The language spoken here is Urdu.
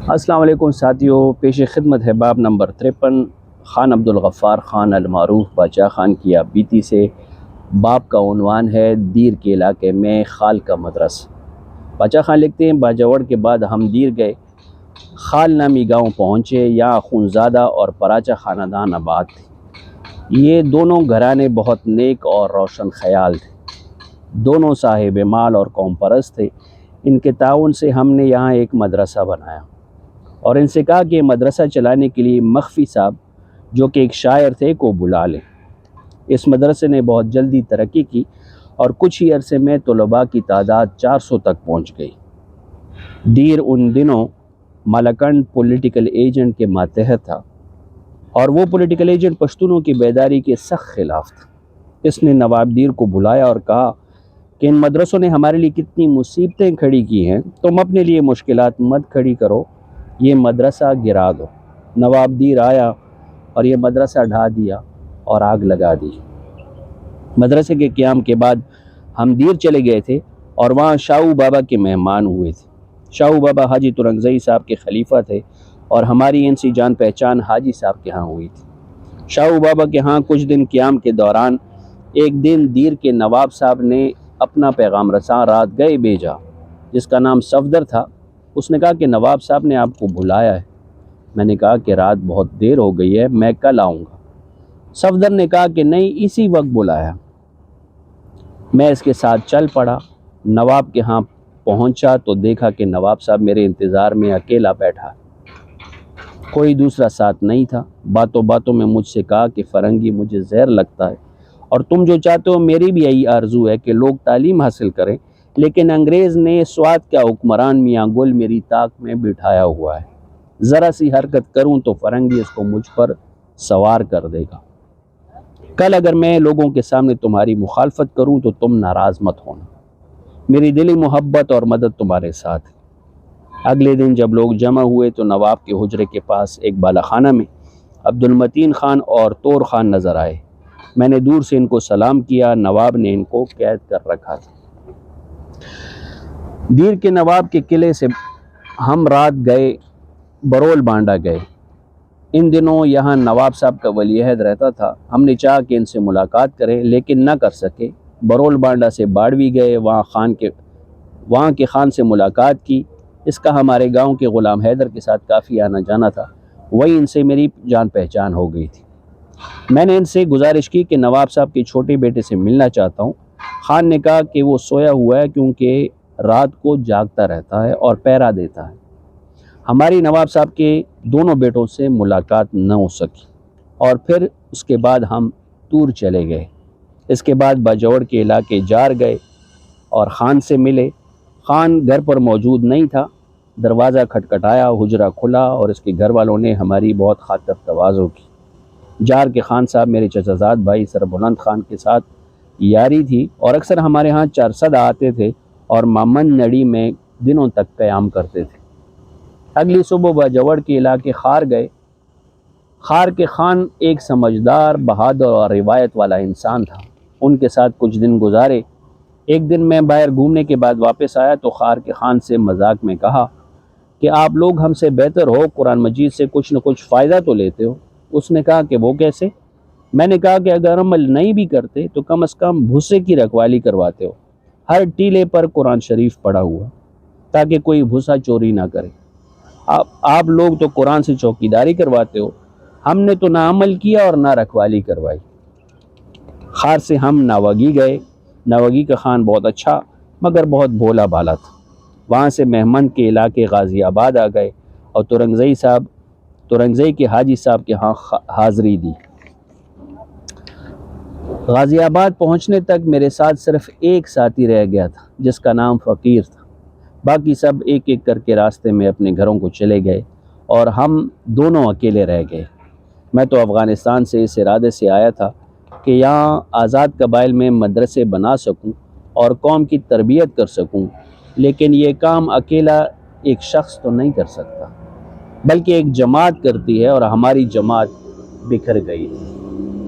السلام علیکم ساتھیوں، پیش خدمت ہے باب نمبر 53 خان عبدالغفار خان المعروف باچا خان کی بیتی سے۔ باب کا عنوان ہے دیر کے علاقے میں خال کا مدرسہ۔ باچا خان لکھتے ہیں، باجوڑ کے بعد ہم دیر گئے، خال نامی گاؤں پہنچے، یہاں خونزادہ اور پراچا خاندان آباد تھے۔ یہ دونوں گھرانے بہت نیک اور روشن خیال تھے، دونوں صاحب مال اور قوم پرست تھے۔ ان کے تعاون سے ہم نے یہاں ایک مدرسہ بنایا اور ان سے کہا کہ مدرسہ چلانے کے لیے مخفی صاحب جو کہ ایک شاعر تھے کو بلا لیں۔ اس مدرسے نے بہت جلدی ترقی کی اور کچھ ہی عرصے میں طلباء کی تعداد 400 تک پہنچ گئی۔ دیر ان دنوں مالکنڈ پولیٹیکل ایجنٹ کے ماتحت تھا اور وہ پولیٹیکل ایجنٹ پشتونوں کی بیداری کے سخت خلاف تھا۔ اس نے نواب دیر کو بلایا اور کہا کہ ان مدرسوں نے ہمارے لیے کتنی مصیبتیں کھڑی کی ہیں، تم اپنے لیے مشکلات مت کھڑی کرو، یہ مدرسہ گرا دو۔ نواب دیر آیا اور یہ مدرسہ ڈھا دیا اور آگ لگا دی۔ مدرسے کے قیام کے بعد ہم دیر چلے گئے تھے اور وہاں شاہو بابا کے مہمان ہوئے تھے۔ شاہو بابا حاجی ترنگزئی صاحب کے خلیفہ تھے اور ہماری ان سی جان پہچان حاجی صاحب کے ہاں ہوئی تھی۔ شاہو بابا کے ہاں کچھ دن قیام کے دوران ایک دن دیر کے نواب صاحب نے اپنا پیغام رساں رات گئے بھیجا، جس کا نام صفدر تھا۔ اس نے کہا کہ نواب صاحب نے آپ کو بلایا ہے۔ میں نے کہا کہ رات بہت دیر ہو گئی ہے، میں کل آؤں گا۔ صفدر نے کہا کہ نہیں، اسی وقت بلایا۔ میں اس کے ساتھ چل پڑا۔ نواب کے ہاں پہنچا تو دیکھا کہ نواب صاحب میرے انتظار میں اکیلا بیٹھا، کوئی دوسرا ساتھ نہیں تھا۔ باتوں باتوں میں مجھ سے کہا کہ فرنگی مجھے زہر لگتا ہے اور تم جو چاہتے ہو میری بھی یہی آرزو ہے کہ لوگ تعلیم حاصل کریں، لیکن انگریز نے سوات کا حکمران میاں گل میری طاق میں بٹھایا ہوا ہے، ذرا سی حرکت کروں تو فرنگی اس کو مجھ پر سوار کر دے گا۔ کل اگر میں لوگوں کے سامنے تمہاری مخالفت کروں تو تم ناراض مت ہونا، میری دلی محبت اور مدد تمہارے ساتھ ہے۔ اگلے دن جب لوگ جمع ہوئے تو نواب کے حجرے کے پاس ایک بالا خانہ میں عبد المتین خان اور طور خان نظر آئے۔ میں نے دور سے ان کو سلام کیا۔ نواب نے ان کو قید کر رکھا تھا۔ دیر کے نواب کے قلعے سے ہم رات گئے برول بانڈا گئے۔ ان دنوں یہاں نواب صاحب کا ولی عہد رہتا تھا۔ ہم نے چاہا کہ ان سے ملاقات کریں لیکن نہ کر سکے۔ برول بانڈا سے باڑوی گئے، وہاں کے خان سے ملاقات کی۔ اس کا ہمارے گاؤں کے غلام حیدر کے ساتھ کافی آنا جانا تھا، وہی ان سے میری جان پہچان ہو گئی تھی۔ میں نے ان سے گزارش کی کہ نواب صاحب کے چھوٹے بیٹے سے ملنا چاہتا ہوں۔ خان نے کہا کہ وہ سویا ہوا ہے کیونکہ رات کو جاگتا رہتا ہے اور پہرا دیتا ہے۔ ہماری نواب صاحب کے دونوں بیٹوں سے ملاقات نہ ہو سکی اور پھر اس کے بعد ہم تور چلے گئے۔ اس کے بعد باجوڑ کے علاقے جار گئے اور خان سے ملے۔ خان گھر پر موجود نہیں تھا۔ دروازہ کھٹکھٹایا، حجرہ کھلا اور اس کے گھر والوں نے ہماری بہت خاطر تواضع کی۔ جار کے خان صاحب میرے چچا زاد بھائی سربلند خان کے ساتھ یاری تھی اور اکثر ہمارے ہاں چرسد آتے تھے اور مامن نڑی میں دنوں تک قیام کرتے تھے۔ اگلی صبح باجوڑ کے علاقے خار گئے۔ خار کے خان ایک سمجھدار، بہادر اور روایت والا انسان تھا۔ ان کے ساتھ کچھ دن گزارے۔ ایک دن میں باہر گھومنے کے بعد واپس آیا تو خار کے خان سے مذاق میں کہا کہ آپ لوگ ہم سے بہتر ہو، قرآن مجید سے کچھ نہ کچھ فائدہ تو لیتے ہو۔ اس نے کہا کہ وہ کیسے؟ میں نے کہا کہ اگر عمل نہیں بھی کرتے تو کم از کم بھوسے کی رکھوالی کرواتے ہو۔ ہر ٹیلے پر قرآن شریف پڑھا ہوا تاکہ کوئی بھوسا چوری نہ کرے۔ آپ لوگ تو قرآن سے چوکیداری کرواتے ہو، ہم نے تو نہ عمل کیا اور نہ رکھوالی کروائی۔ خار سے ہم ناوگی گئے۔ ناوگی کا خان بہت اچھا مگر بہت بھولا بھالا تھا۔ وہاں سے مہمند کے علاقے غازی آباد آ گئے اور ترنگزئی کے حاجی صاحب کے ہاں حاضری دی۔ غازی آباد پہنچنے تک میرے ساتھ صرف ایک ساتھی رہ گیا تھا جس کا نام فقیر تھا۔ باقی سب ایک ایک کر کے راستے میں اپنے گھروں کو چلے گئے اور ہم دونوں اکیلے رہ گئے۔ میں تو افغانستان سے اس ارادے سے آیا تھا کہ یہاں آزاد قبائل میں مدرسے بنا سکوں اور قوم کی تربیت کر سکوں، لیکن یہ کام اکیلا ایک شخص تو نہیں کر سکتا بلکہ ایک جماعت کرتی ہے اور ہماری جماعت بکھر گئی۔